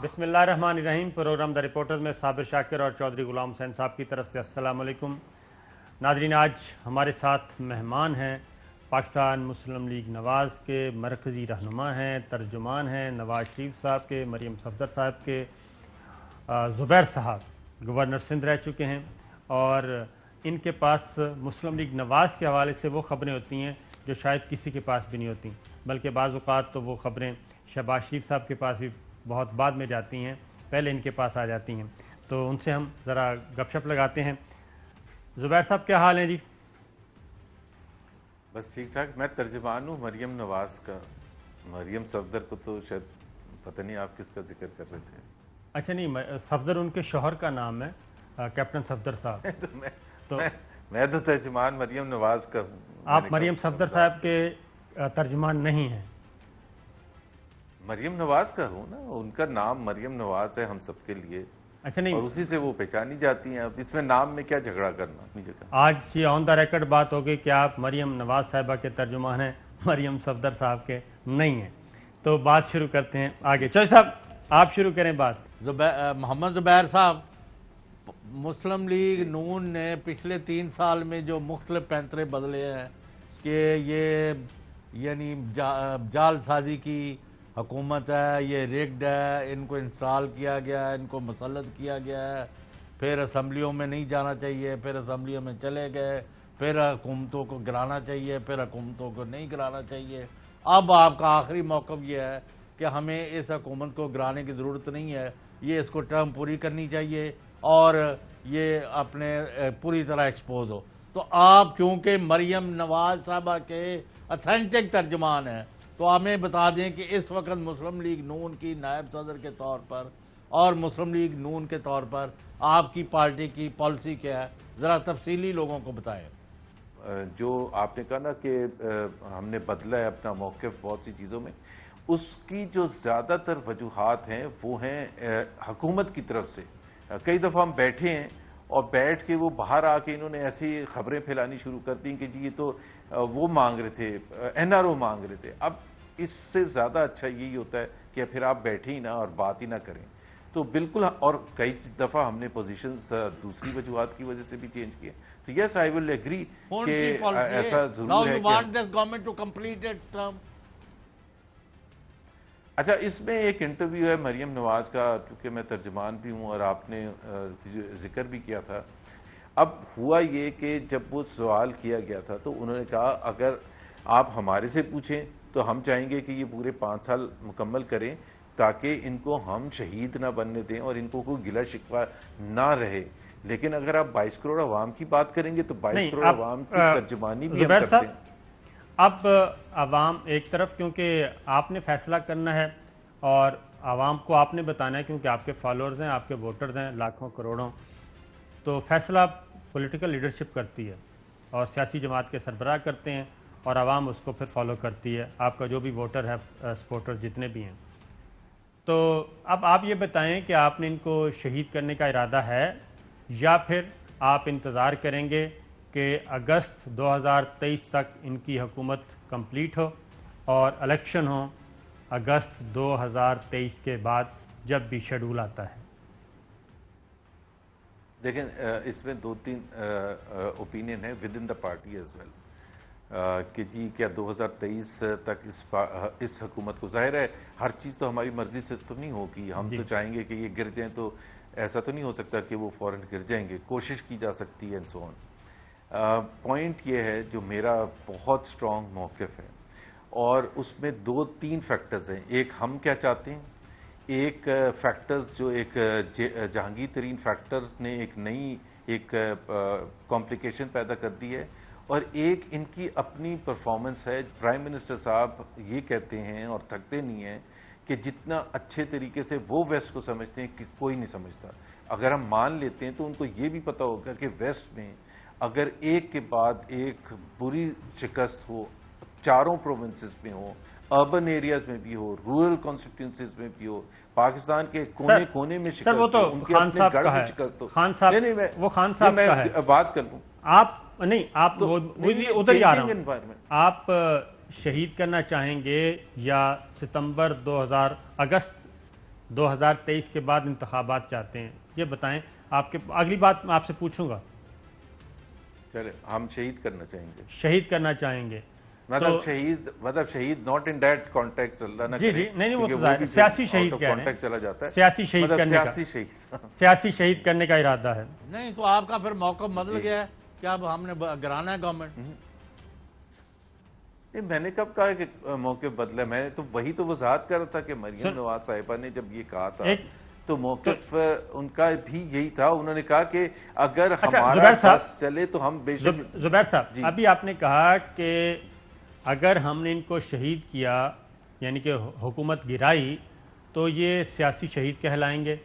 بسم اللہ الرحمن الرحیم۔ پروگرام دا رپورٹرز میں صابر شاکر اور چودھری غلام حسین صاحب کی طرف سے السلام علیکم۔ ناظرین، آج ہمارے ساتھ مہمان ہیں، پاکستان مسلم لیگ نواز کے مرکزی رہنما ہیں، ترجمان ہیں، نواز شریف صاحب کے، مریم صفدر صاحب کے، زبیر صاحب گورنر سندھ رہ چکے ہیں، اور ان کے پاس مسلم لیگ نواز کے حوالے سے وہ خبریں ہوتی ہیں جو شاید کسی کے پاس بھی نہیں ہوتی، بلکہ بعض اوقات تو وہ خبریں شہباز شریف صاحب کے پاس بھی بہت بعد میں جاتی ہیں، پہلے ان کے پاس آ جاتی ہیں، تو ان سے ہم ذرا گپ شپ لگاتے ہیں۔ زبیر صاحب کیا حال ہیں جی؟ بس ٹھیک ٹھاک۔ میں ترجمان ہوں مریم نواز کا۔ مریم صفدر کو تو شاید پتہ نہیں آپ کس کا ذکر کر رہے تھے۔ اچھا نہیں، صفدر ان کے شوہر کا نام ہے، کیپٹن صفدر صاحب۔ میں تو ترجمان مریم نواز کا ہوں۔ آپ مریم صفدر صاحب کے ترجمان نہیں ہیں؟ مریم نواز کا ہوں نا، ان کا نام مریم نواز ہے ہم سب کے لیے، اچھا نہیں، اور اسی سے وہ پہچانی جاتی ہیں۔ اب اس میں نام میں کیا جھگڑا کرنا اپنی جگہ۔ آج یہ آن دا ریکارڈ بات ہوگی کہ آپ مریم نواز صاحبہ کے ترجمان ہیں، مریم صفدر صاحب کے نہیں ہیں، تو بات شروع کرتے ہیں آگے۔ چوہدری صاحب آپ شروع کریں بات۔ محمد زبیر صاحب، مسلم لیگ نون نے پچھلے 3 سال میں جو مختلف پینترے بدلے ہیں کہ یہ یعنی جال سازی کی حکومت ہے، یہ ریگڈ ہے، ان کو انسٹال کیا گیا ہے، ان کو مسلط کیا گیا ہے، پھر اسمبلیوں میں نہیں جانا چاہیے، پھر اسمبلیوں میں چلے گئے، پھر حکومتوں کو گرانا چاہیے، پھر حکومتوں کو نہیں گرانا چاہیے۔ اب آپ کا آخری موقف یہ ہے کہ ہمیں اس حکومت کو گرانے کی ضرورت نہیں ہے، یہ اس کو ٹرم پوری کرنی چاہیے اور یہ اپنے پوری طرح ایکسپوز ہو۔ تو آپ چونکہ مریم نواز صاحبہ کے اتھینٹک ترجمان ہیں، تو ہمیں بتا دیں کہ اس وقت مسلم لیگ نون کی نائب صدر کے طور پر اور مسلم لیگ نون کے طور پر آپ کی پارٹی کی پالیسی کیا ہے، ذرا تفصیلی لوگوں کو بتائیں۔ جو آپ نے کہا نا کہ ہم نے بدلا ہے اپنا موقف بہت سی چیزوں میں، اس کی جو زیادہ تر وجوہات ہیں وہ ہیں حکومت کی طرف سے۔ کئی دفعہ ہم بیٹھے ہیں اور بیٹھ کے وہ باہر آ کے انہوں نے ایسی خبریں پھیلانی شروع کر دیں کہ جی یہ تو وہ مانگ رہے تھے، NRO مانگ رہے تھے۔ اب اس سے زیادہ اچھا یہی ہوتا ہے کہ پھر آپ بیٹھے ہی نہ اور بات ہی نہ کریں۔ تو بالکل، اور کئی دفعہ ہم نے پوزیشنز دوسری وجوہات کی وجہ سے بھی چینج کیے۔ تو یس، آئی ول ایگری کہ ایسا ضرور ہے کہ اچھا، اس میں ایک انٹرویو ہے مریم نواز کا، کیونکہ میں ترجمان بھی ہوں اور آپ نے ذکر بھی کیا تھا۔ اب ہوا یہ کہ جب وہ سوال کیا گیا تھا تو انہوں نے کہا اگر آپ ہمارے سے پوچھیں تو ہم چاہیں گے کہ یہ پورے 5 سال مکمل کریں تاکہ ان کو ہم شہید نہ بننے دیں اور ان کو کوئی گلہ شکوہ نہ رہے، لیکن اگر آپ 22 کروڑ عوام کی بات کریں گے تو 22 کروڑ عوام کی ترجمانی بھی ہم کرتے ہیں۔ اب عوام ایک طرف، کیونکہ آپ نے فیصلہ کرنا ہے اور عوام کو آپ نے بتانا ہے، کیونکہ آپ کے فالوورز ہیں، آپ کے ووٹرز ہیں لاکھوں کروڑوں، تو فیصلہ پولیٹیکل لیڈرشپ کرتی ہے اور سیاسی جماعت کے سربراہ کرتے ہیں اور عوام اس کو پھر فالو کرتی ہے، آپ کا جو بھی ووٹر ہے، سپورٹر جتنے بھی ہیں۔ تو اب آپ یہ بتائیں کہ آپ نے ان کو شہید کرنے کا ارادہ ہے یا پھر آپ انتظار کریں گے کہ اگست 2023 تک ان کی حکومت کمپلیٹ ہو اور الیکشن ہو اگست 2023 کے بعد جب بھی شیڈول آتا ہے؟ دیکھیں، اس میں 2-3 اوپینین ہے within the party as well کہ جی کیا 2023 تک اس حکومت کو، ظاہر ہے ہر چیز تو ہماری مرضی سے تو نہیں ہوگی، ہم تو چاہیں گے کہ یہ گر جائیں، تو ایسا تو نہیں ہو سکتا کہ وہ فوراً گر جائیں گے، کوشش کی جا سکتی ہے اینڈ سو آن۔ پوائنٹ یہ ہے جو میرا بہت سٹرونگ موقف ہے، اور اس میں 2-3 فیکٹرز ہیں۔ ایک ہم کیا چاہتے ہیں، ایک فیکٹرز جو ایک جہانگیر ترین فیکٹر نے ایک نئی کمپلیکیشن پیدا کر دی ہے، اور ایک ان کی اپنی پرفارمنس ہے۔ پرائم منسٹر صاحب یہ کہتے ہیں اور تھکتے نہیں ہیں کہ جتنا اچھے طریقے سے وہ ویسٹ کو سمجھتے ہیں کہ کوئی نہیں سمجھتا۔ اگر ہم مان لیتے ہیں تو ان کو یہ بھی پتہ ہوگا کہ ویسٹ میں اگر ایک کے بعد ایک بری شکست ہو، چاروں پروونسز میں ہو، اربن ایریاز میں بھی ہو، رورل کانسٹیٹوئنسیز میں بھی ہو، پاکستان کے کونے کونے میں شکست ہو، ان کے اپنے گڑھ میں شکست ہو۔ وہ خان صاحب میں کا ہے، بات کر لوں۔ آپ نہیں، آپ ادھر ہی آ رہا ہوں۔ آپ شہید کرنا چاہیں گے یا ستمبر 2000 اگست 2023 کے بعد انتخابات چاہتے ہیں. یہ بتائیں, آپ کے اگلی بات میں آپ سے پوچھوں گا. چلے ہم شہید کرنا چاہیں گے. شہید کرنا چاہیں گے مطلب شہید ناٹ ان دیٹ کانٹیکسٹ, اللہ نہ جی کرے. جی نہیں وہ تو سیاسی شہید کہہ رہے ہیں, چلا جاتا ہے سیاسی شہید کرنے کا, سیاسی شہید کرنے کا ارادہ ہے. نہیں تو آپ کا پھر موقف بدل گیا ہے کہ اب ہم نے گرانا ہے گورنمنٹ. میں نے کب کہا کہ موقف بدلا؟ میں نے تو وہی تو وضاحت کر رہا تھا کہ مریم نواز صاحبہ نے جب یہ کہا تھا تو موقف ان کا بھی یہی تھا. انہوں نے کہا کہ اگر ہمارا بس چلے تو ہم بے شک. زبیر صاحب ابھی آپ نے کہا کہ اگر ہم نے ان کو شہید کیا یعنی کہ حکومت گرائی تو یہ سیاسی شہید کہلائیں گے,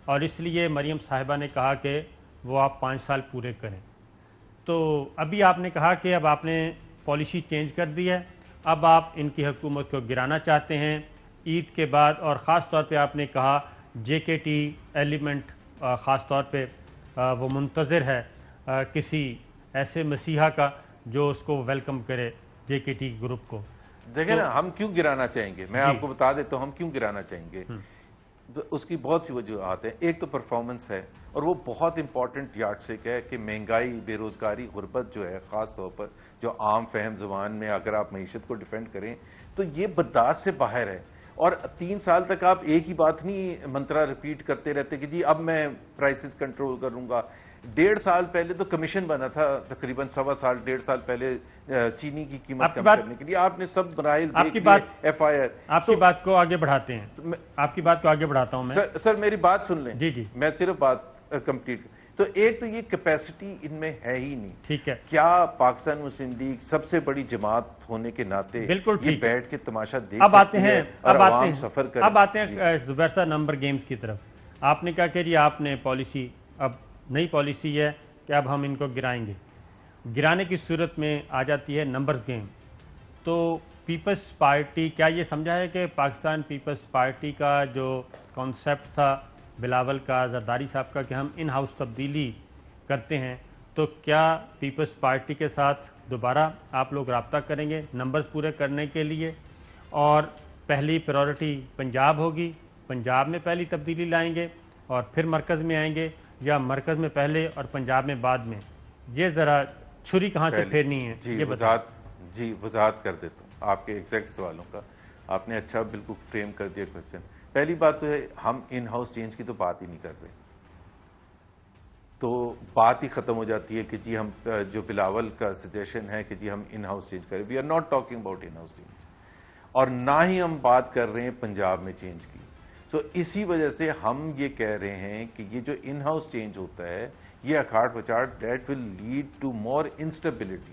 اور اس لیے مریم صاحبہ نے کہا کہ وہ آپ 5 سال پورے کریں. تو ابھی آپ نے کہا کہ اب آپ نے پالیسی چینج کر دی ہے, اب آپ ان کی حکومت کو گرانا چاہتے ہیں عید کے بعد, اور خاص طور پہ آپ نے کہا JKT ایلیمنٹ خاص طور پہ وہ منتظر ہے کسی ایسے مسیحا کا جو اس کو ویلکم کرے JKT گروپ کو. دیکھیں نا ہم کیوں گرانا چاہیں گے, میں آپ کو بتا دیتا ہوں ہم کیوں گرانا چاہیں گے. اس کی بہت سی وجوہات ہیں. ایک تو پرفارمنس ہے, اور وہ بہت امپورٹنٹ یارڈ سٹک ہے کہ مہنگائی, بے روزگاری, غربت جو ہے خاص طور پر جو عام فہم زبان میں اگر آپ معیشت کو ڈیفینڈ کریں تو یہ برداشت سے باہر ہے. اور 3 سال تک آپ ایک ہی بات نہیں منترا ریپیٹ کرتے رہتے کہ جی اب میں پرائسز کنٹرول کروں گا. 1.5 سال پہلے تو کمیشن بنا تھا, تقریباً 1.25 سال پہلے چینی کی قیمت کم کرنے کے لیے. آپ نے سب مراحل دیکھ لیے, FIR. آپ کی بات کو آگے بڑھاتے ہیں, آپ کی بات کو آگے بڑھاتا ہوں میں. سر میری بات سن لیں. جی جی میں صرف بات کمپلیٹ. تو ایک تو یہ کیپیسٹی ان میں ہے ہی نہیں. ٹھیک ہے, کیا پاکستان مسلم لیگ سب سے بڑی جماعت ہونے کے ناطے یہ بیٹھ کے تماشا دیکھ سکتی ہے اور عوام سفر کرے. اب آتے ہیں زبیر صاحب نمبر گیمز کی طرف. آپ نے کہا کہ یہ آپ نے پالیسی, اب نئی پالیسی ہے کہ اب ہم ان کو گرائیں گے. گرانے کی صورت میں آ جاتی ہے نمبرز گیم. تو پیپلز پارٹی کیا یہ سمجھا ہے کہ پاکستان پیپلز پارٹی کا جو کانسیپٹ تھا بلاول کا, زرداری صاحب کا, کہ ہم ان ہاؤس تبدیلی کرتے ہیں, تو کیا پیپلز پارٹی کے ساتھ دوبارہ آپ لوگ رابطہ کریں گے نمبرز پورے کرنے کے لیے؟ اور پہلی پریورٹی پنجاب ہوگی, پنجاب میں پہلی تبدیلی لائیں گے اور پھر مرکز میں آئیں گے, یا مرکز میں پہلے اور پنجاب میں بعد میں؟ یہ ذرا چھری کہاں سے پھیرنی ہے. جی وضاحت کر دیتا ہوں آپ کے ایگزیکٹ سوالوں کا. آپ نے اچھا بالکل فریم کر دیا کوشچن. پہلی بات تو ہے ہم ان ہاؤس چینج کی تو بات ہی نہیں کر رہے, تو بات ہی ختم ہو جاتی ہے کہ جی ہم جو بلاول کا سجیشن ہے کہ جی ہم ان ہاؤس چینج کریں. We are not talking about in house change, اور نہ ہی ہم بات کر رہے ہیں پنجاب میں چینج کی. سو اسی وجہ سے ہم یہ کہہ رہے ہیں کہ یہ جو ان ہاؤس چینج ہوتا ہے یہ اکھاڑ پچاڑ that will lead to more instability.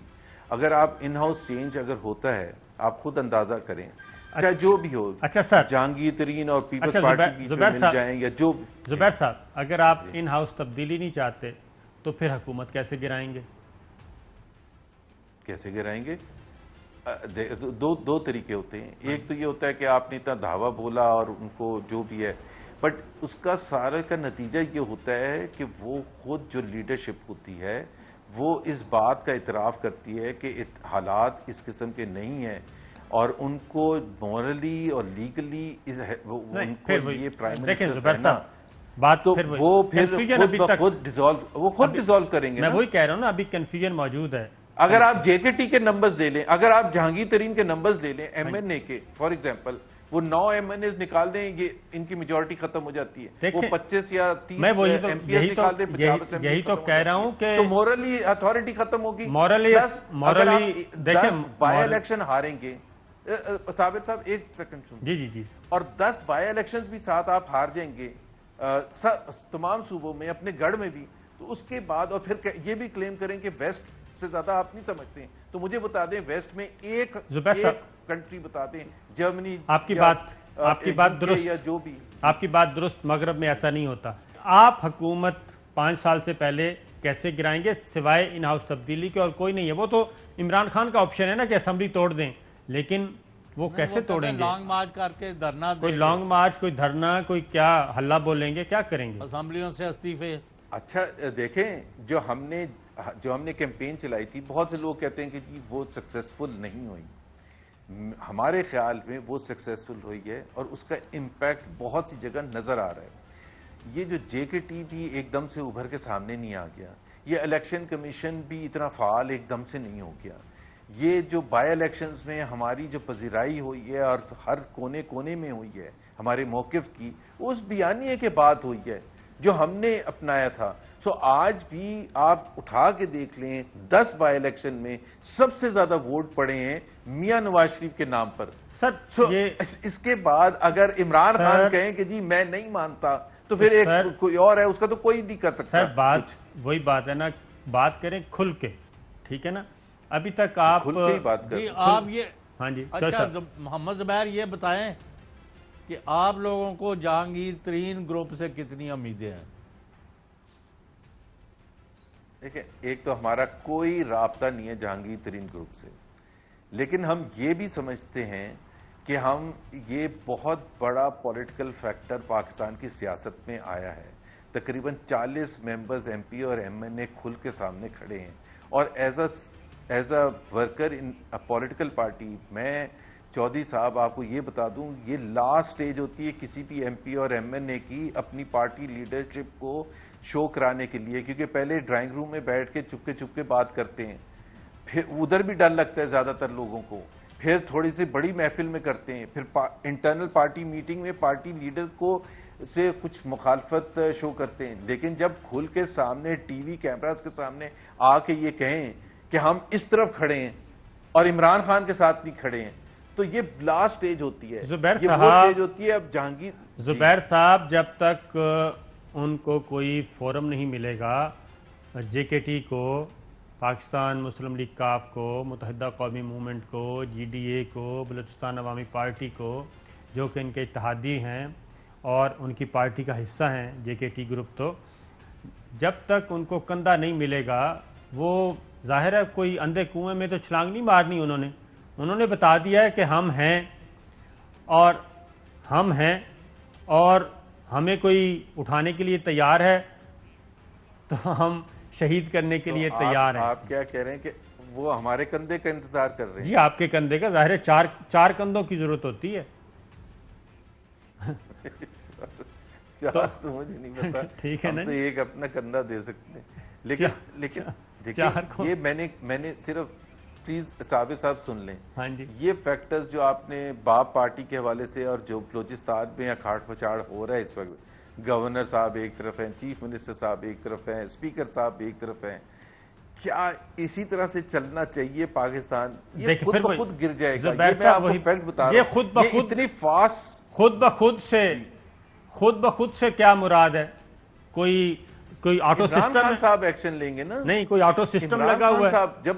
اگر آپ ان ہاؤس چینج اگر ہوتا ہے, آپ خود اندازہ کریں, چاہے جو بھی ہو, اچھا سر, جہانگیر ترین اور پیپلز پارٹی کی مل جائیں یا جو. زبیر صاحب اگر آپ ان ہاؤس تبدیلی نہیں چاہتے تو پھر حکومت کیسے گرائیں گے؟ کیسے گرائیں گے؟ دو طریقے ہوتے ہیں. ایک تو یہ ہوتا ہے کہ آپ نے اتنا دھاوا بولا اور ان کو جو بھی ہے, بٹ اس کا سارے کا نتیجہ یہ ہوتا ہے کہ وہ خود جو لیڈرشپ ہوتی ہے وہ اس بات کا اعتراف کرتی ہے کہ حالات اس قسم کے نہیں ہیں, اور ان کو مورلی اور لیگلی ان کو یہ پرائم منسٹر ہے نا, بات تو وہ پھر خود ڈیزالو کریں گے. میں وہی کہہ رہا ہوں نا, ابھی کنفیوژن موجود ہے. اگر آپ JKT کے نمبرز لے لیں, اگر آپ جہانگیر ترین کے نمبرز لے لیں, MNA کے فار ایگزامپل, وہ 9 MNAs نکال دیں, یہ ان کی میجورٹی ختم ہو جاتی ہے. وہ 25 یا 30 MPs نکال دیں, یہی تو کہہ رہا ہوں کہ تو مورلی اتھارٹی ختم ہوگی. اگر آپ 10 بائی الیکشن ہاریں گے, صابر صاحب ایک سیکنڈ سن, جی, اور 10 بائی الیکشنز بھی ساتھ آپ ہار جائیں گے تمام صوبوں میں, اپنے گڑھ میں بھی, تو اس کے بعد اور پھر یہ بھی کلیم کریں کہ ویسٹ سے زیادہ آپ نہیں سمجھتے ہیں, تو مجھے بتا دیں ویسٹ میں ایک کنٹری بتا دیں, جرمنی. آپ کی بات درست, یا جو بھی آپ کی بات درست, مغرب میں ایسا نہیں ہوتا. آپ حکومت 5 سال سے پہلے کیسے گرائیں گے سوائے ان ہاؤس تبدیلی کے؟ اور کوئی نہیں ہے. وہ تو عمران خان کا آپشن ہے نا کہ اسمبلی توڑ دیں, لیکن وہ کیسے توڑیں گے؟ لانگ مارچ کر کے دھرنا, کوئی لانگ مارچ, کوئی دھرنا, کوئی کیا ہلہ بولیں گے, کیا کریں گے؟ اسمبلیوں سے استعفے. اچھا دیکھیں, جو ہم نے کیمپین چلائی تھی, بہت سے لوگ کہتے ہیں کہ جی وہ سکسیسفل نہیں ہوئی. ہمارے خیال میں وہ سکسیسفل ہوئی ہے اور اس کا امپیکٹ بہت سی جگہ نظر آ رہا ہے. یہ جو جے کے ٹی بھی ایک دم سے ابھر کے سامنے نہیں آ گیا, یہ الیکشن کمیشن بھی اتنا فعال ایک دم سے نہیں ہو گیا, یہ جو بائی الیکشنز میں ہماری جو پذیرائی ہوئی ہے اور ہر کونے کونے میں ہوئی ہے ہمارے موقف کی, اس بیانیے کے بعد ہوئی ہے جو ہم نے اپنایا تھا. سو آج بھی آپ اٹھا کے دیکھ لیں 10 بائی الیکشن میں سب سے زیادہ ووٹ پڑے ہیں میاں نواز شریف کے نام پر. اس کے بعد اگر عمران خان کہیں کہ جی میں نہیں مانتا تو پھر ایک کوئی اور ہے, اس کا تو کوئی نہیں کر سکتا. سر بات وہی بات ہے نا, بات کریں کھل کے, ٹھیک ہے نا. ابھی تک آپ کھل کے ہی بات کریں. آپ یہ ہاں جی اچھا محمد زبیر یہ بتائیں کہ آپ لوگوں کو جہانگیر ترین گروپ سے کتنی امیدیں ہیں؟ دیکھیں, ایک تو ہمارا کوئی رابطہ نہیں ہے جہانگیر ترین گروپ سے, لیکن ہم یہ بھی سمجھتے ہیں کہ ہم یہ بہت بڑا پولیٹیکل فیکٹر پاکستان کی سیاست میں آیا ہے. تقریباً 40 ممبرز ایم پی اور ایم این اے کھل کے سامنے کھڑے ہیں, اور as a worker in political party میں چودھری صاحب آپ کو یہ بتا دوں, یہ لاسٹ سٹیج ہوتی ہے کسی بھی ایم پی اور ایم این اے کی اپنی پارٹی لیڈرشپ کو شو کرانے کے لیے, کیونکہ پہلے ڈرائنگ روم میں بیٹھ کے چپ کے بات کرتے ہیں, پھر ادھر بھی ڈر لگتا ہے زیادہ تر لوگوں کو, پھر تھوڑی سی بڑی محفل میں کرتے ہیں, پھر انٹرنل پارٹی میٹنگ میں پارٹی لیڈر کو سے کچھ مخالفت شو کرتے ہیں. لیکن جب کھل کے سامنے ٹی وی کیمراز کے سامنے آ کے یہ کہیں کہ ہم اس طرف کھڑے ہیں اور عمران خان کے ساتھ نہیں کھڑے ہیں, تو یہ لاسٹ سٹیج ہوتی ہے, یہ وہ سٹیج ہوتی ہے. اب جہانگیر زبیر صاحب جب تک ان کو کوئی فورم نہیں ملے گا, جے کے ٹی کو, پاکستان مسلم لیگ کاف کو, متحدہ قومی موومنٹ کو, جی ڈی اے کو, بلوچستان عوامی پارٹی کو, جو کہ ان کے اتحادی ہیں اور ان کی پارٹی کا حصہ ہیں جے کے ٹی گروپ, تو جب تک ان کو کندھا نہیں ملے گا, وہ ظاہر ہے کوئی اندھے کنویں میں تو چھلانگ نہیں مارنی. انہوں نے بتا دیا ہے کہ ہم ہیں اور ہمیں کوئی اٹھانے کے لیے تیار ہے تو ہم شہید کرنے کے لیے تیار ہیں. آپ کیا کہہ رہے ہیں کہ وہ ہمارے کندھے کا انتظار کر رہے ہیں؟ جی آپ کے کندھے کا, ظاہر ہے چار کندھوں کی ضرورت ہوتی ہے. چار تو مجھے نہیں پتا, ٹھیک ہے نا, ہم تو ایک اپنا کندھا دے سکتے ہیں. لیکن دیکھیں, یہ میں نے صرف پلیز ثابت صاحب سن لیں, یہ فیکٹرز جو آپ نے باپ پارٹی کے حوالے سے اور جو بلوچستان میں اکھاڑ پھچاڑ ہو رہا ہے اس وقت, گورنر صاحب ایک طرف ہیں, چیف منسٹر صاحب ایک طرف ہیں, اسپیکر صاحب ایک طرف ہیں, کیا اسی طرح سے چلنا چاہیے پاکستان؟ یہ خود بخود گر جائے گا. یہ میں آپ کو فیکٹ بتا رہا ہوں, یہ اتنی فاسٹ خود بخود سے کیا مراد ہے؟ کوئی آٹو سسٹم عمران خان صاحب ایکشن لیں گے نا. نہیں, کوئی آٹو سسٹم لگا ہوا ہے. جب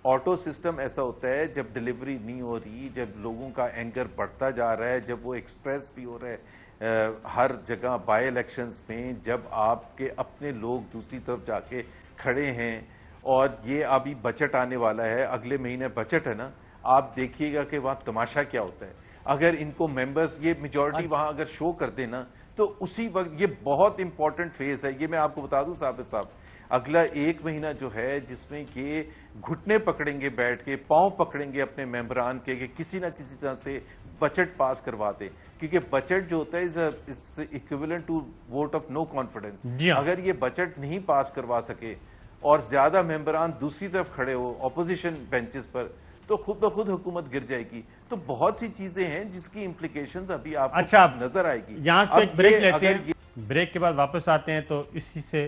آٹو سسٹم ایسا ہوتا ہے جب ڈیلیوری نہیں ہو رہی, جب لوگوں کا اینگر بڑھتا جا رہا ہے, جب وہ ایکسپریس بھی ہو رہا ہے ہر جگہ بائی الیکشنز میں, جب آپ کے اپنے لوگ دوسری طرف جا کے کھڑے ہیں, اور یہ ابھی بجٹ آنے والا ہے, اگلے مہینے بجٹ ہے نا, آپ دیکھیے گا کہ وہاں تماشا کیا ہوتا ہے. اگر ان کو ممبرز یہ میجورٹی وہاں اگر شو کر دے نا, تو اسی وقت یہ بہت امپورٹنٹ فیز ہے. یہ میں آپ کو بتا دوں ثابت صاحب, اگلا 1 مہینہ جو ہے جس میں یہ گھٹنے پکڑیں گے, بیٹھ کے پاؤں پکڑیں گے اپنے ممبران کے کہ کسی نہ کسی طرح سے بجٹ پاس کروا دے, کیونکہ بجٹ جو ہوتا ہے is equivalent to vote of no confidence. اگر یہ بجٹ نہیں پاس کروا سکے اور زیادہ ممبران دوسری طرف کھڑے ہو اپوزیشن بینچز پر, تو خود بخود حکومت گر جائے گی. تو بہت سی چیزیں ہیں جس کی امپلیکیشنز ابھی آپ کو نظر آئے گی. یہاں پہ ایک بریک لیتے ہیں, بریک کے بعد واپس آتے ہیں تو اسی سے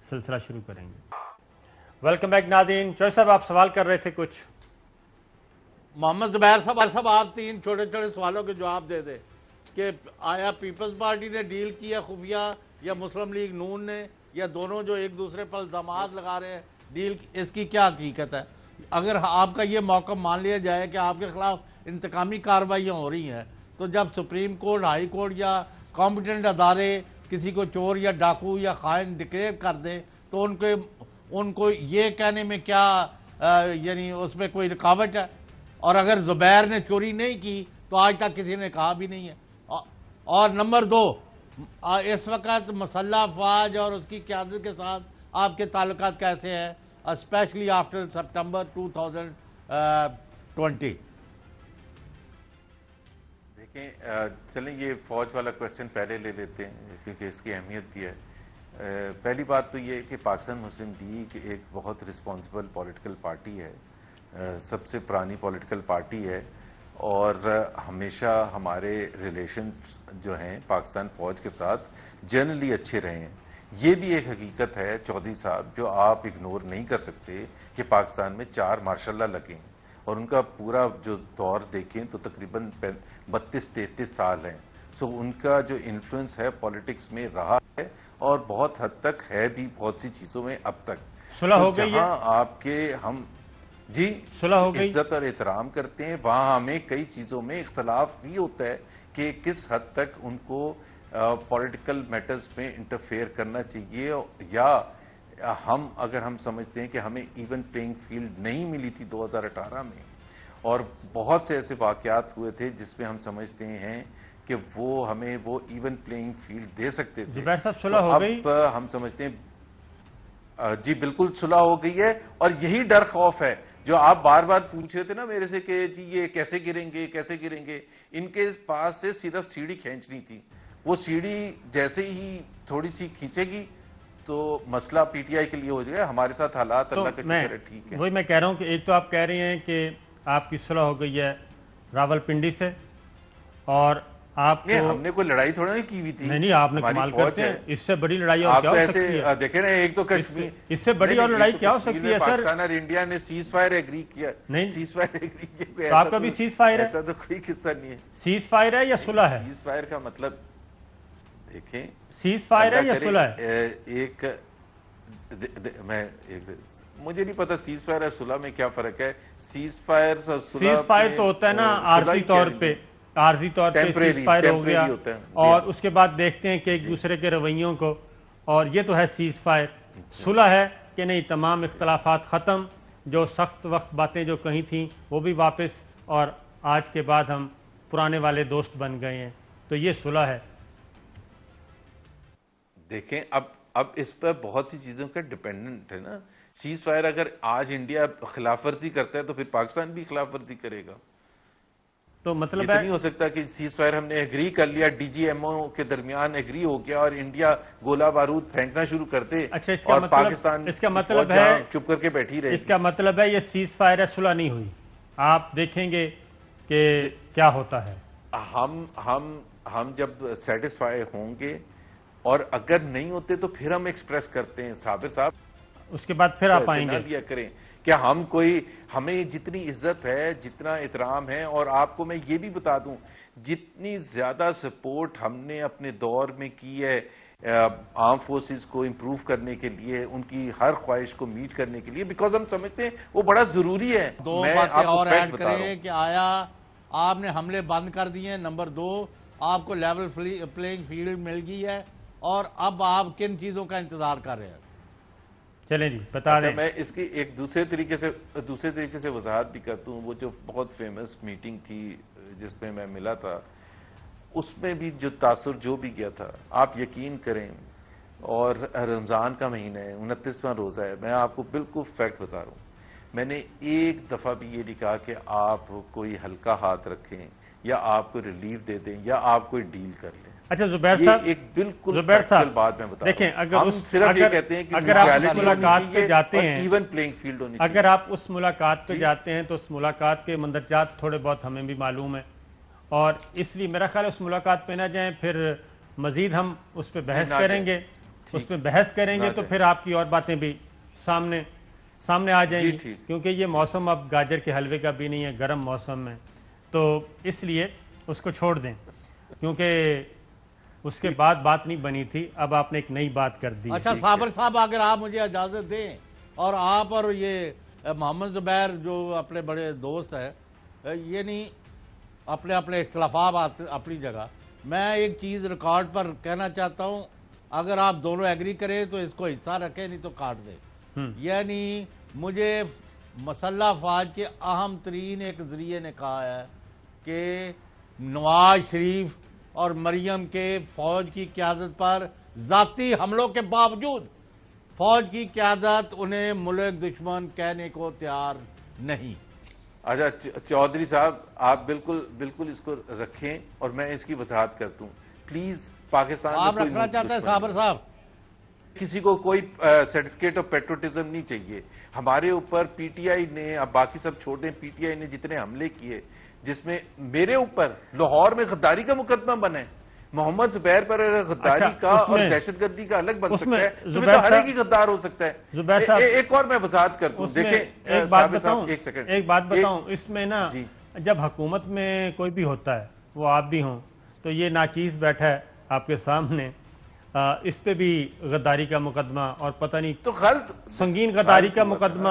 سلسلہ شروع کریں گے. ویلکم بیک ناظرین. چوہدری صاحب آپ سوال کر رہے تھے کچھ. محمد زبیر صاحب آپ 3 چھوٹے سوالوں کے جواب دے دیں کہ آیا پیپلز پارٹی نے ڈیل کیا خفیہ, یا مسلم لیگ نون نے, یا دونوں جو ایک دوسرے پر الزامات لگا رہے ہیں ڈیل, اس کی کیا حقیقت ہے؟ اگر آپ کا یہ موقع مان لیا جائے کہ آپ کے خلاف انتقامی کارروائیاں ہو رہی ہیں, تو جب سپریم کورٹ, ہائی کورٹ یا کمپیٹنٹ ادارے کسی کو چور یا ڈاکو یا خائن ڈکلیئر کر دیں, تو ان کو یہ کہنے میں کیا یعنی اس میں کوئی رکاوٹ ہے؟ اور اگر زبیر نے چوری نہیں کی تو آج تک کسی نے کہا بھی نہیں ہے. اور نمبر 2, اس وقت مسلح افواج اور اس کی قیادت کے ساتھ آپ کے تعلقات کیسے ہیں, اسپیشلی آفٹر سپٹمبر 2023؟ 20. دیکھیں چلیں یہ فوج والا کوشچن پہلے لے لیتے ہیں کیونکہ اس کی اہمیت بھی ہے. پہلی بات تو یہ ہے کہ پاکستان مسلم لیگ ایک بہت رسپانسبل پولیٹیکل پارٹی ہے, سب سے پرانی پولیٹیکل پارٹی ہے, اور ہمیشہ ہمارے ریلیشن جو ہیں پاکستان فوج کے ساتھ جنرلی اچھے رہے ہیں. یہ بھی ایک حقیقت ہے چودھری صاحب جو آپ اگنور نہیں کر سکتے کہ پاکستان میں 4 ماشاء اللہ لگے ہیں, اور ان کا پورا جو دور دیکھیں تو تقریباً 32-33 سال ہیں. سو ان کا جو انفلوئنس ہے پولیٹکس میں رہا ہے اور بہت حد تک ہے بھی بہت سی چیزوں میں اب تک. صلح ہو گئی ہے, جہاں آپ کے ہم جی صلح ہو گئی, عزت اور احترام کرتے ہیں, وہاں ہمیں کئی چیزوں میں اختلاف بھی ہوتا ہے کہ کس حد تک ان کو پولیٹیکل میٹرز میں انٹرفیئر کرنا چاہیے, یا ہم اگر ہم سمجھتے ہیں کہ ہمیں ایون پلینگ فیلڈ نہیں ملی تھی 2018 میں, اور بہت سے ایسے واقعات ہوئے تھے جس میں ہم سمجھتے ہیں کہ وہ ہمیں وہ ایون پلینگ فیلڈ دے سکتے تھے. زبیر صاحب صلح ہو گئی, اب ہم سمجھتے ہیں جی بالکل صلح ہو گئی ہے, اور یہی ڈر خوف ہے جو آپ بار بار پوچھ رہے تھے نا میرے سے کہ جی یہ کیسے گریں گے کیسے گریں گے. ان کے پاس سے صرف سیڑھی کھینچنی تھی, وہ سیڑھی جیسے ہی تھوڑی سی کھینچے گی تو مسئلہ پی ٹی آئی کے لیے ہو جائے گا. ہمارے ساتھ حالات اللہ کا شکر ہے ٹھیک ہے. وہی میں کہہ رہا ہوں کہ ایک تو آپ کہہ رہے ہیں کہ آپ کی صلح ہو گئی ہے راول پنڈی سے, اور آپ کو ہم نے کوئی لڑائی تھوڑا نہیں کی ہوئی تھی. نہیں آپ نے کمال کرتے ہیں, اس سے بڑی لڑائی اور کیا ہو سکتی ہے؟ ایسے دیکھیں نا, ایک تو کشمیر, اس سے بڑی اور لڑائی کیا ہو سکتی ہے سر؟ پاکستان اور انڈیا نے سیز فائر ایگری کیا. نہیں سیز فائر ایگری کیا, تو آپ کا بھی سیز فائر ہے, ایسا تو کوئی قصہ نہیں ہے. سیز فائر ہے یا صلح ہے؟ سیز فائر کا مطلب دیکھیں, سیز فائر ہے یا صلح ہے؟ ایک میں مجھے نہیں پتا سیز فائر اور صلح میں کیا فرق ہے. سیز فائر اور صلح, سیز فائر تو ہوتا ہے نا عارضی طور پہ سیز فائر ہو گیا, اور اس کے بعد دیکھتے ہیں کہ ایک دوسرے کے رویوں کو, اور یہ تو ہے سیز فائر. صلح ہے کہ نہیں تمام اختلافات ختم, جو سخت وقت باتیں جو کہیں تھیں وہ بھی واپس, اور آج کے بعد ہم پرانے والے دوست بن گئے ہیں, تو یہ صلح ہے. دیکھیں اب اس پر بہت سی چیزوں کا ڈیپینڈنٹ ہے نا. سیز فائر اگر آج انڈیا خلاف ورزی کرتا ہے تو پھر پاکستان بھی خلاف ورزی کرے گا. تو مطلب یہ تو نہیں ہو سکتا کہ سیز فائر ہم نے ایگری کر لیا, ڈی جی ایم او کے درمیان ایگری ہو گیا اور انڈیا گولہ بارود پھینکنا شروع کر دے اور پاکستان اس کا مطلب ہے چپ کر کے بیٹھی رہے. اس کا مطلب ہے یہ سیز فائر ہے, صلح نہیں ہوئی. آپ دیکھیں گے کہ کیا ہوتا ہے. ہم جب سیٹسفائی ہوں گے, اور اگر نہیں ہوتے تو پھر ہم ایکسپریس کرتے ہیں. صابر صاحب اس کے بعد پھر آپ آئیں گے. لیا کریں کہ ہمیں جتنی عزت ہے جتنا احترام ہے, اور آپ کو میں یہ بھی بتا دوں جتنی زیادہ سپورٹ ہم نے اپنے دور میں کی ہے آرم فورسز کو امپروو کرنے کے لیے, ان کی ہر خواہش کو میٹ کرنے کے لیے, بیکاز ہم سمجھتے ہیں وہ بڑا ضروری ہے. دو باتیں اور ایڈ کریں کہ آیا آپ نے حملے بند کر دیے, نمبر 2 آپ کو لیول پلینگ فیلڈ مل گئی ہے, اور اب آپ کن چیزوں کا انتظار کر رہے ہیں؟ چلیں جی بتا دیں. میں اس کی ایک دوسرے طریقے سے وضاحت بھی کرتا ہوں. وہ جو بہت فیمس میٹنگ تھی جس میں میں ملا تھا, اس میں بھی جو تاثر جو بھی گیا تھا, آپ یقین کریں, اور رمضان کا مہینہ ہے, 29واں روزہ ہے, میں آپ کو بالکل فیکٹ بتا رہا ہوں, میں نے ایک دفعہ بھی یہ نہیں کہا کہ آپ کوئی ہلکا ہاتھ رکھیں یا آپ کو ریلیف دے دیں یا آپ کوئی ڈیل کر لیں. اچھا زبیر صاحب, ایک بالکل فیکچوئل بات میں بتا رہا ہوں. دیکھیں ہم صرف یہ کہتے ہیں کہ اگر آپ اس ملاقات پہ جاتے ہیں, ایون پلینگ فیلڈ ہونی چاہیے. اگر آپ اس ملاقات پہ جاتے ہیں تو اس ملاقات کے مندرجات تھوڑے بہت ہمیں بھی معلوم ہے, اور اس لیے میرا خیال ہے اس ملاقات پہ نہ جائیں, پھر مزید ہم اس پہ بحث کریں گے. اس پہ بحث کریں گے تو پھر آپ کی اور باتیں بھی سامنے آ جائیں گی, کیونکہ یہ موسم اب گاجر کے حلوے کا بھی نہیں ہے, گرم موسم ہے, تو اس لیے اس کو چھوڑ دیں, کیونکہ اس کے بعد بات نہیں بنی تھی, اب آپ نے ایک نئی بات کر دی. اچھا صابر صاحب, اگر آپ مجھے اجازت دیں, اور آپ اور یہ محمد زبیر جو اپنے بڑے دوست ہیں, یہ نہیں اپنے اختلافات اپنی جگہ, میں ایک چیز ریکارڈ پر کہنا چاہتا ہوں, اگر آپ دونوں ایگری کریں تو اس کو حصہ رکھیں, نہیں تو کاٹ دیں. یعنی مجھے مسلح افواج کے اہم ترین ایک ذریعے نے کہا ہے کہ نواز شریف اور مریم کے فوج کی قیادت پر ذاتی حملوں کے باوجود فوج کی قیادت انہیں ملک دشمن کہنے کو تیار نہیں. اچھا چودھری صاحب آپ بالکل اس کو رکھیں اور میں اس کی وضاحت کرتا ہوں پلیز. پاکستان میں آپ کوئی رکھنا چاہتے ہیں دشمن صابر صاحب؟ کسی کو کوئی سرٹیفکیٹ آف پیٹروٹزم نہیں چاہیے. ہمارے اوپر پی ٹی آئی نے, اب باقی سب چھوٹے, پی ٹی آئی نے جتنے حملے کیے, جس میں میرے اوپر لاہور میں غداری کا مقدمہ بنا ہے, محمد زبیر پر اگر غداری کا اور دہشت گردی کا الگ بن سکتا ہے تو پھر تو ہر ایک ہی غدار ہو سکتا ہے. ایک اور میں وضاحت کرتا ہوں, دیکھیں ایک بات بتاؤں اس میں نا, جب حکومت میں کوئی بھی ہوتا ہے, وہ آپ بھی ہوں, تو یہ ناچیز بیٹھا ہے آپ کے سامنے, اس پہ بھی غداری کا مقدمہ اور پتہ نہیں تو غلط سنگین غداری کا مقدمہ,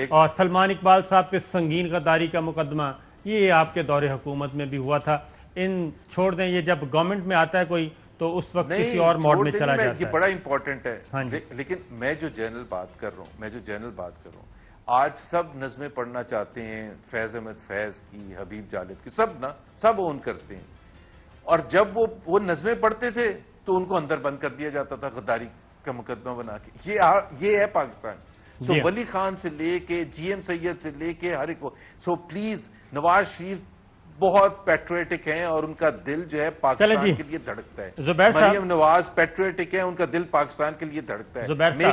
اور سلمان اقبال صاحب پہ سنگین غداری کا مقدمہ, یہ آپ کے دور حکومت میں بھی ہوا تھا. ان چھوڑ دیں, یہ جب گورنمنٹ میں آتا ہے کوئی تو اس وقت کسی اور موڈ میں چلا جاتا ہے. یہ بڑا امپورٹنٹ ہے, لیکن میں جو جنرل بات کر رہا ہوں, آج سب نظمیں پڑھنا چاہتے ہیں, فیض احمد فیض کی, حبیب جالب کی, سب اون کرتے ہیں, اور جب وہ نظمیں پڑھتے تھے تو ان کو اندر بند کر دیا جاتا تھا غداری کا مقدمہ بنا کے. یہ ہے پاکستان. سو ولی خان سے لے کے جی ایم سید سے لے کے ہر ایک کو, سو پلیز نواز شریف بہت پیٹریٹک ہیں اور ان کا دل جو ہے پاکستان کے لیے دھڑکتا ہے. مریم نواز پیٹریٹک ہیں, ان کا دل پاکستان کے لیے دھڑکتا ہے.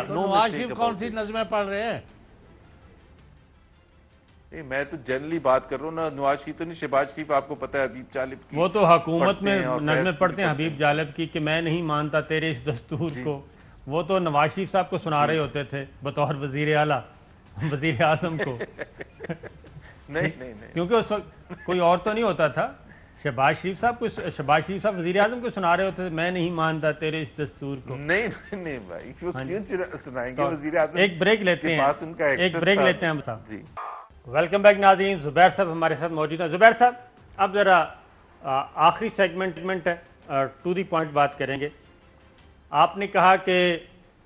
نواز شریف کون سی نظمیں پڑھ رہے ہیں؟ میں تو جنرلی بات کر رہا ہوں نا, نواز شریف تو نہیں, شہباز شریف آپ کو پتا ہے حبیب جالب کی, وہ تو حکومت میں نظمیں پڑھتے ہیں حبیب جالب کی کہ میں نہیں مانتا تیرے اس دستور کو. وہ تو نواز شریف صاحب کو سنا رہے ہوتے تھے بطور وزیر اعلیٰ, وزیر اعظم کو. نہیں کیونکہ اس وقت کوئی اور تو نہیں ہوتا تھا. شہباز شریف صاحب وزیر اعظم کو سنا رہے ہوتے تھے میں نہیں مانتا تیرے اس دستور کو. نہیں بھائی, وہ کیوں سنائیں گے وزیر اعظم. ایک بریک لیتے ہیں ہم صاحب. جی ویلکم بیک ناظرین, زبیر صاحب ہمارے ساتھ موجود ہیں. زبیر صاحب اب ذرا آخری سیگمنٹ ہے, ٹو دی پوائنٹ بات کریں گے. آپ نے کہا کہ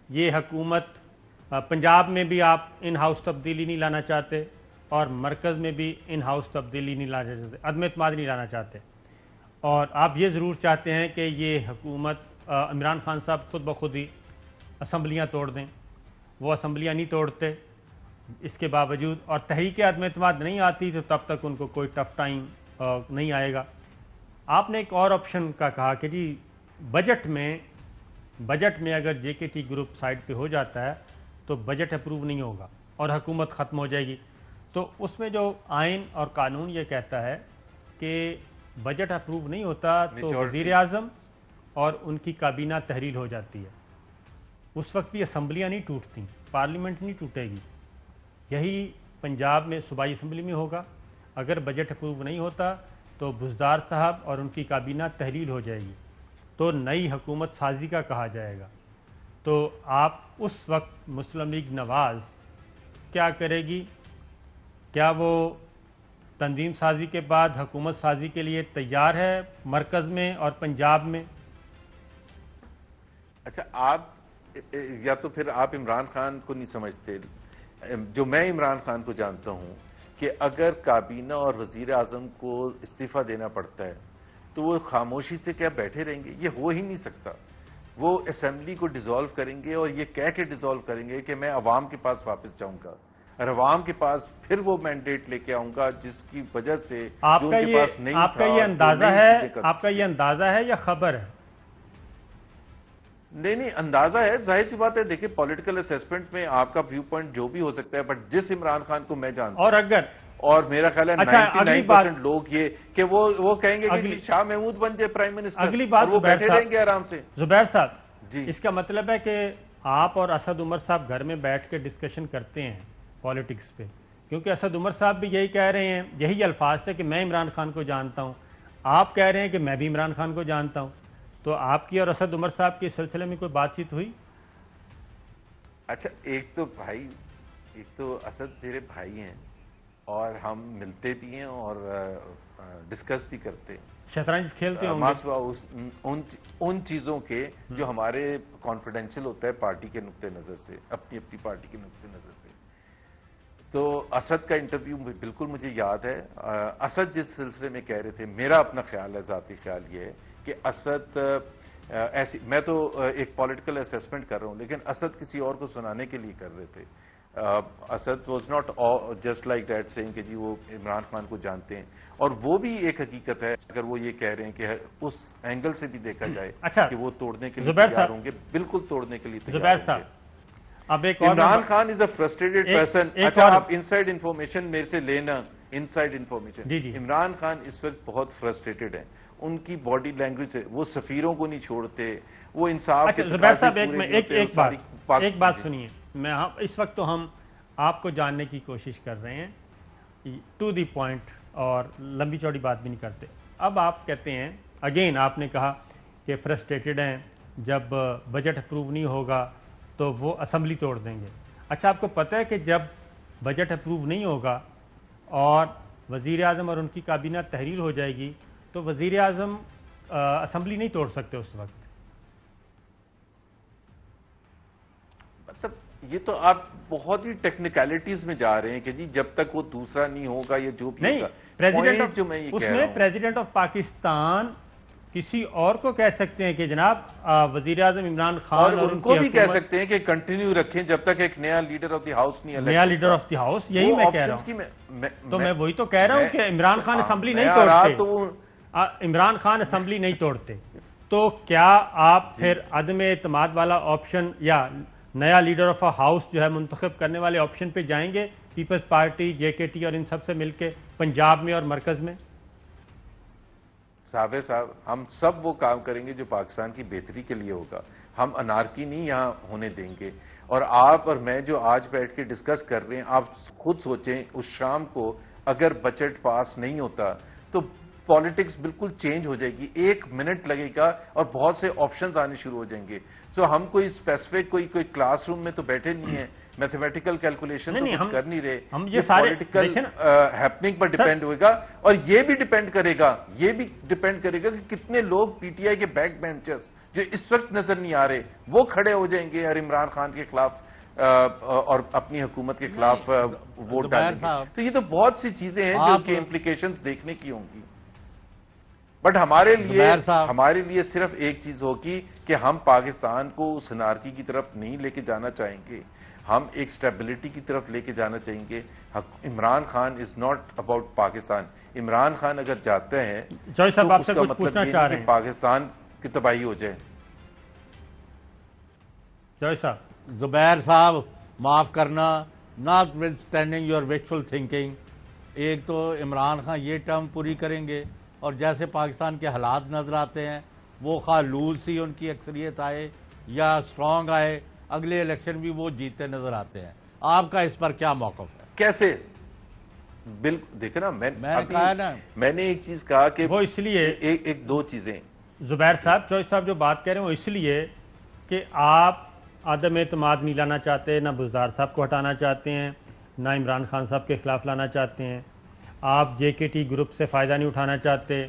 یہ حکومت پنجاب میں بھی آپ ان ہاؤس تبدیلی نہیں لانا چاہتے اور مرکز میں بھی ان ہاؤس تبدیلی نہیں لانا چاہتے, عدم اعتماد نہیں لانا چاہتے, اور آپ یہ ضرور چاہتے ہیں کہ یہ حکومت عمران خان صاحب خود بخود ہی اسمبلیاں توڑ دیں. وہ اسمبلیاں نہیں توڑتے اس کے باوجود, اور تحریک عدم اعتماد نہیں آتی تو تب تک ان کو کوئی ٹف ٹائم نہیں آئے گا. آپ نے ایک اور آپشن کا کہا کہ جی بجٹ میں اگر جے کے ٹی گروپ سائڈ پہ ہو جاتا ہے تو بجٹ اپروو نہیں ہوگا اور حکومت ختم ہو جائے گی. تو اس میں جو آئین اور قانون یہ کہتا ہے کہ بجٹ اپروو نہیں ہوتا تو وزیر اعظم اور ان کی کابینہ تحلیل ہو جاتی ہے. اس وقت بھی اسمبلیاں نہیں ٹوٹتی, پارلیمنٹ نہیں ٹوٹے گی. یہی پنجاب میں صوبائی اسمبلی میں ہوگا. اگر بجٹ اپروو نہیں ہوتا تو بزدار صاحب اور ان کی کابینہ تحلیل ہو جائے گی, تو نئی حکومت سازی کا کہا جائے گا. تو آپ اس وقت مسلم لیگ نواز کیا کرے گی؟ کیا وہ تنظیم سازی کے بعد حکومت سازی کے لیے تیار ہے مرکز میں اور پنجاب میں؟ اچھا, آپ یا تو پھر آپ عمران خان کو نہیں سمجھتے. جو میں عمران خان کو جانتا ہوں کہ اگر کابینہ اور وزیر اعظم کو استعفیٰ دینا پڑتا ہے تو وہ خاموشی سے کیا بیٹھے رہیں گے؟ یہ ہو ہی نہیں سکتا. وہ اسمبلی کو ڈیزالو کریں گے اور یہ کہہ کے ڈیزالو کریں گے کہ میں عوام کے پاس واپس جاؤں گا, اور عوام کے پاس پھر وہ مینڈیٹ لے کے آؤں گا جس کی وجہ سے آپ کا یہ اندازہ ہے یا خبر ہے؟ نہیں اندازہ ہے, ظاہر سی بات ہے. دیکھیں پولیٹیکل اسیسمنٹ میں آپ کا ویو پوائنٹ جو بھی ہو سکتا ہے, بٹ جس عمران خان کو میں جانتا ہوں اور میرا خیال ہے 99% لوگ یہ کہ وہ کہیں گے کہ شاہ محمود بن جائے پرائم منسٹر, اگلی بات وہ بیٹھے رہیں گے آرام سے. زبیر صاحب جی, اس کا مطلب ہے کہ آپ اور اسد عمر صاحب گھر میں بیٹھ کے ڈسکشن کرتے ہیں پالیٹکس پہ, کیونکہ اسد عمر صاحب بھی یہی کہہ رہے ہیں, یہی الفاظ تھے کہ میں عمران خان کو جانتا ہوں. آپ کہہ رہے ہیں کہ میں بھی عمران خان کو جانتا ہوں. تو آپ کی اور اسد عمر صاحب کے سلسلے میں کوئی بات چیت ہوئی؟ اچھا, ایک تو اسد میرے بھائی ہیں اور ہم ملتے بھی ہیں اور ڈسکس بھی کرتے ہیں, شطرنج کھیلتے ہوں گے ان چیزوں کے جو ہمارے کانفیڈینشیل ہوتا ہے پارٹی کے نقطہ نظر سے, اپنی پارٹی کے نقطہ نظر سے. تو اسد کا انٹرویو بالکل مجھے یاد ہے. اسد جس سلسلے میں کہہ رہے تھے, میرا اپنا خیال ہے, ذاتی خیال یہ ہے کہ اسد ایسی, میں تو ایک پولیٹیکل اسیسمنٹ کر رہا ہوں, لیکن اسد کسی اور کو سنانے کے لیے کر رہے تھے. Asad was not just like that saying کہ جی وہ عمران خان کو جانتے ہیں، اور وہ بھی ایک حقیقت ہے اگر وہ یہ کہہ رہے ہیں کہ اس اینگل سے بھی دیکھا جائے کہ وہ توڑنے کے لیے تیار ہوں گے، بالکل توڑنے کے لیے تیار ہوں گے۔ اب ایک اور عمران خان از اے فرسٹریٹڈ پرسن۔ اچھا آپ انسائیڈ انفارمیشن میرے سے لینا، انسائیڈ انفارمیشن، عمران خان اس وقت بہت فرسٹریٹڈ ہیں، ان کی باڈی لینگویج سے وہ سفیروں کو نہیں چھوڑتے، وہ انصاف کے ایک بات سنیے، میں اس وقت تو ہم آپ کو جاننے کی کوشش کر رہے ہیں ٹو دی پوائنٹ، اور لمبی چوڑی بات بھی نہیں کرتے۔ اب آپ کہتے ہیں اگین، آپ نے کہا کہ فرسٹریٹڈ ہیں، جب بجٹ اپروو نہیں ہوگا تو وہ اسمبلی توڑ دیں گے۔ اچھا آپ کو پتہ ہے کہ جب بجٹ اپروو نہیں ہوگا اور وزیر اعظم اور ان کی کابینہ تحریر ہو جائے گی تو وزیر اعظم اسمبلی نہیں توڑ سکتے اس وقت۔ مطلب یہ تو آپ بہت ہی ٹیکنیکلٹیز میں جا رہے ہیں کہ جی جب تک وہ دوسرا نہیں ہوگا یا جو بھی ہوگا، پوائنٹ جو میں یہ کہہ رہا ہوں، اس میں پریزیڈنٹ آف پاکستان کسی اور کو کہہ سکتے ہیں کہ جناب وزیر اعظم عمران خان، اور ان کو بھی کہہ سکتے ہیں کہ کنٹینیو رکھیں جب تک ایک نیا لیڈر آف دی ہاؤس نہیں الیکٹ، نیا لیڈر آف دی ہاؤس، یہی میں کہہ رہا ہوں۔ تو میں وہی تو کہہ رہا ہوں کہ عمران خان اسمبلی نہیں توڑتے، عمران خان اسمبلی نہیں توڑتے، تو کیا آپ پھر عدم اعتماد والا آپشن یا نیا لیڈر آف ہاؤس جو ہے منتخب کرنے والے آپشن پہ جائیں گے، پیپلز پارٹی، جے کے ٹی اور ان سب سے مل کے پنجاب میں اور مرکز میں؟ صاحب ہم سب وہ کام کریں گے جو پاکستان کی بہتری کے لیے ہوگا، ہم انارکی نہیں یہاں ہونے دیں گے۔ اور آپ اور میں جو آج بیٹھ کے ڈسکس کر رہے ہیں، آپ خود سوچیں اس شام کو اگر بجٹ پاس نہیں ہوتا تو پالیٹکس بالکل چینج ہو جائے گی، 1 منٹ لگے گا اور بہت سے آپشنز آنے شروع ہو جائیں گے۔ سو ہم کوئی اسپیسیفک کوئی کلاس روم میں تو بیٹھے نہیں ہیں، میتھمیٹیکل کیلکولیشن تو کچھ کر نہیں رہے، یہ پولیٹیکل ہیپننگ پر ڈیپینڈ ہوئے گا، اور یہ بھی ڈیپینڈ کرے گا کہ کتنے لوگ پی ٹی آئی کے بیک بینچرز جو اس وقت نظر نہیں آ رہے وہ کھڑے ہو جائیں گے اور عمران خان کے خلاف اور اپنی حکومت کے خلاف ووٹ ڈالیں گے۔ تو یہ تو بہت سی چیزیں ہیں جو کے امپلیکیشنز دیکھنے کی ہوں گی، بٹ ہمارے لیے صرف ایک چیز ہوگی کہ ہم پاکستان کو اس انارکی کی طرف نہیں لے کے جانا چاہیں گے، ہم ایک سٹیبلٹی کی طرف لے کے جانا چاہیں گے۔ Imran Khan is not about Pakistan, Imran Khan اگر جاتا ہے تو اس کا مطلب یہ نہیں کہ پاکستان کی تباہی ہو جائے۔ زبیر صاحب معاف کرنا، not with standing your wishful thinking, ایک تو عمران خان یہ ٹرم پوری کریں گے اور جیسے پاکستان کے حالات نظر آتے ہیں وہ خواہ لوز سی ان کی اکثریت آئے یا اسٹرانگ آئے، اگلے الیکشن بھی وہ جیتے نظر آتے ہیں۔ آپ کا اس پر کیا موقف ہے؟ کیسے؟ بالکل دیکھیں نا، میں نے ایک چیز کہا کہ وہ اس لیے ایک دو چیزیں، زبیر صاحب، چوہدری صاحب جو بات کہہ رہے ہیں وہ اس لیے کہ آپ عدم اعتماد نہیں لانا چاہتے، نہ بزدار صاحب کو ہٹانا چاہتے ہیں، نہ عمران خان صاحب کے خلاف لانا چاہتے ہیں، آپ جے کے ٹی گروپ سے فائدہ نہیں اٹھانا چاہتے،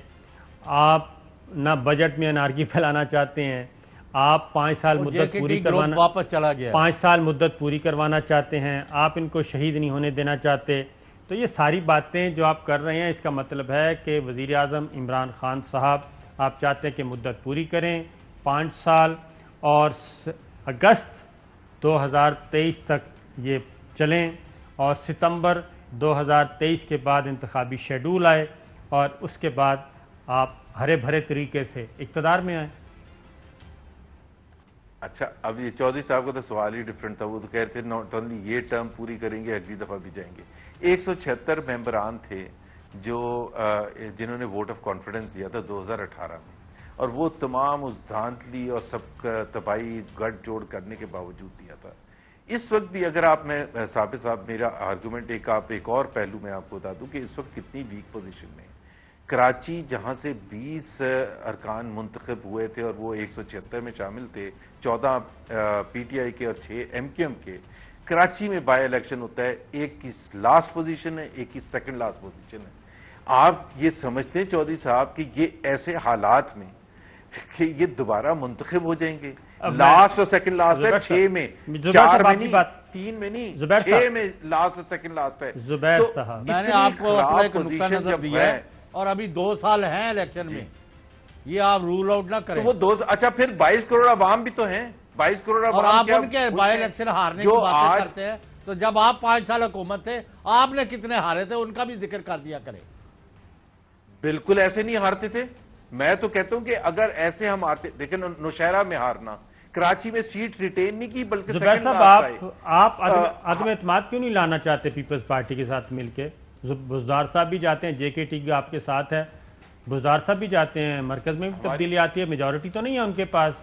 آپ نہ بجٹ میں انارکی پھیلانا چاہتے ہیں، آپ 5 سال مدت پوری کروانا، واپس چلا گیا 5 سال مدت پوری کروانا چاہتے ہیں، آپ ان کو شہید نہیں ہونے دینا چاہتے۔ تو یہ ساری باتیں جو آپ کر رہے ہیں، اس کا مطلب ہے کہ وزیر اعظم عمران خان صاحب آپ چاہتے ہیں کہ مدت پوری کریں 5 سال، اور اگست 2023 تک یہ چلیں، اور ستمبر 2023 کے بعد انتخابی شیڈول آئے، اور اس کے بعد آپ ہرے بھرے طریقے سے اقتدار میں آئیں۔ اچھا اب یہ چودھری صاحب کا تو سوال ہی ڈیفرنٹ تھا، وہ تو کہہ رہے تھے ناٹ اونلی یہ ٹرم پوری کریں گے، اگلی دفعہ بھی جائیں گے۔ 176 ممبران تھے جنہوں نے ووٹ آف کانفیڈنس دیا تھا 2018 میں، اور وہ تمام اس دھاندلی اور سب کا تباہی گٹھ جوڑ کرنے کے باوجود دیا تھا۔ اس وقت بھی اگر آپ، میں ثابت صاحب میرا آرگومنٹ ایک اور پہلو میں آپ کو بتا دوں کہ اس وقت کتنی ویک پوزیشن میں ہے۔ کراچی جہاں سے 20 ارکان منتخب ہوئے تھے اور وہ 176 میں شامل تھے، 14 پی ٹی آئی کے اور 6 ایم کیو ایم کے، کراچی میں بائی الیکشن ہوتا ہے، ایک کی لاسٹ پوزیشن ہے، ایک کی سیکنڈ لاسٹ پوزیشن ہے۔ آپ یہ سمجھتے ہیں چودھری صاحب کہ یہ ایسے حالات میں کہ یہ دوبارہ منتخب ہو جائیں گے؟ لاسٹ اور سیکنڈ لاسٹ ہے 6 میں، 4 میں نہیں، 3 میں نہیں، 6 میں لاسٹ اور سیکنڈ لاسٹ ہے۔ زبیر صاحب میں نے آپ کو اپنا ایک نقطہ نظر دیا ہے، اور ابھی 2 سال ہیں الیکشن میں، یہ آپ رول آؤٹ نہ کریں۔ تو وہ اچھا پھر 22 کروڑ عوام بھی تو ہیں، 22 کروڑ عوام، اور آپ ان کے بائی الیکشن ہارنے کی باتیں کرتے ہیں، تو جب آپ 5 سال حکومت تھے آپ نے کتنے ہارے تھے ان کا بھی ذکر کر دیا کریں. بالکل ایسے نہیں ہارتے تھے. میں تو کہتا ہوں کہ اگر ایسے ہم ہارتے, دیکھیں نوشہرہ میں ہارنا, کراچی میں سیٹ ریٹین نہیں کی بلکہ زبیر سیکنڈ صاحب لاسٹ آئے. آپ عدم اعتماد کیوں نہیں لانا چاہتے پیپلز پارٹی کے ساتھ مل کے؟ بزدار صاحب بھی جاتے ہیں, جے کے ٹی بھی آپ کے ساتھ ہے, بزدار صاحب بھی جاتے ہیں, مرکز میں بھی تبدیلی آتی ہے, میجورٹی تو نہیں ہے ان کے پاس.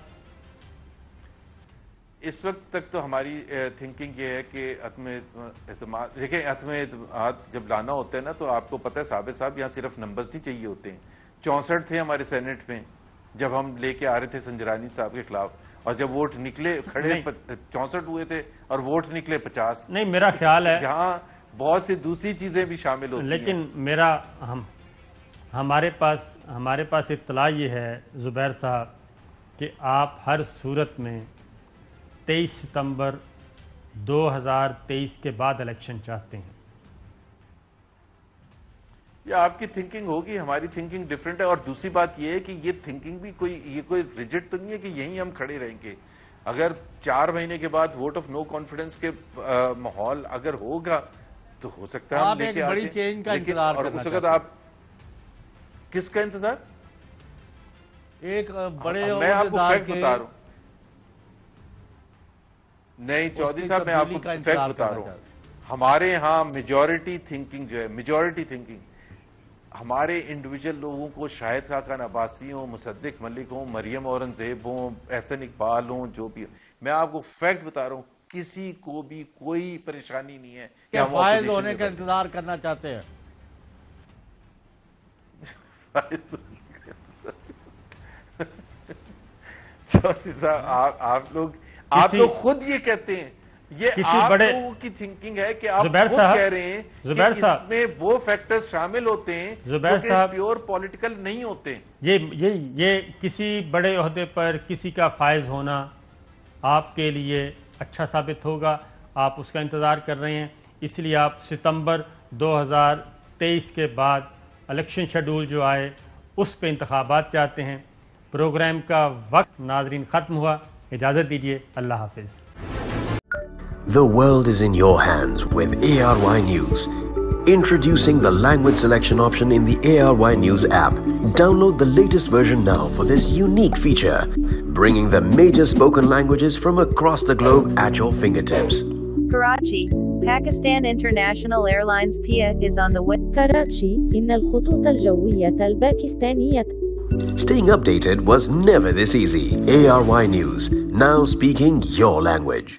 اس وقت تک تو ہماری تھنکنگ یہ ہے کہ عدم اعتماد, دیکھیں عدم اعتماد جب لانا ہوتا ہے نا تو آپ کو پتہ ہے ثابت صاحب یہاں صرف نمبرز نہیں چاہیے ہوتے ہیں. 64 تھے ہمارے سینٹ میں جب ہم لے کے آ رہے تھے سنجرانی صاحب کے خلاف, اور جب ووٹ نکلے کھڑے 64 ہوئے تھے اور ووٹ نکلے 50. نہیں, میرا خیال ہے یہاں بہت سی دوسری چیزیں بھی شامل ہوتی ہیں. لیکن ہمارے پاس اطلاع یہ ہے زبیر صاحب کہ آپ ہر صورت میں 23 ستمبر 2023 کے بعد الیکشن چاہتے ہیں. یا آپ کی تھنکنگ ہوگی, ہماری تھنکنگ ڈیفرنٹ ہے. اور دوسری بات یہ ہے کہ یہ تھنکنگ بھی کوئی ریجٹ تو نہیں ہے کہ یہیں ہم کھڑے رہیں گے. اگر 4 مہینے کے بعد ووٹ آف نو کانفیڈنس کے ماحول اگر ہوگا تو ہو سکتا ہے ہم لے کے آ بڑی چینج کا انتظار اور اس وقت آپ کس کا انتظار؟ ایک بڑے میں آپ کو فیکٹ بتا رہا ہوں. نہیں چودھری صاحب, میں آپ کو فیکٹ بتا رہا ہوں. ہمارے ہاں میجورٹی تھنکنگ جو ہے, میجورٹی تھنکنگ ہمارے انڈیویجول لوگوں کو, شاہد خاقان عباسی ہوں, مصدق ملک ہوں, مریم اورنگزیب ہوں, احسن اقبال ہوں, جو بھی, میں آپ کو فیکٹ بتا رہا ہوں, کسی کو بھی کوئی پریشانی نہیں ہے کہ ہم فائز ہونے کا انتظار کرنا چاہتے ہیں. آپ لوگ خود یہ کہتے ہیں, یہ آپ لوگوں کی تھنکنگ ہے کہ آپ خود کہہ رہے ہیں کہ اس میں وہ فیکٹرز شامل ہوتے ہیں جو کہ پیور پولیٹیکل نہیں ہوتے. یہ کسی بڑے عہدے پر کسی کا فائز ہونا آپ کے لیے اچھا ثابت ہوگا, آپ اس کا انتظار کر رہے ہیں, اس لیے آپ ستمبر 2023 کے بعد الیکشن شیڈول جو آئے اس پہ انتخابات چاہتے ہیں. پروگرام کا وقت ناظرین ختم ہوا, اجازت دیجیے, اللہ حافظ. The world is in your hands with ARY News. Introducing the language selection option in the ARY News app. Download the latest version now for this unique feature, bringing the major spoken languages from across the globe at your fingertips. Karachi, Pakistan International Airlines PIA is on the way. Karachi, إن الخطوط الجوية الباكستانية. Staying updated was never this easy. ARY News, now speaking your language.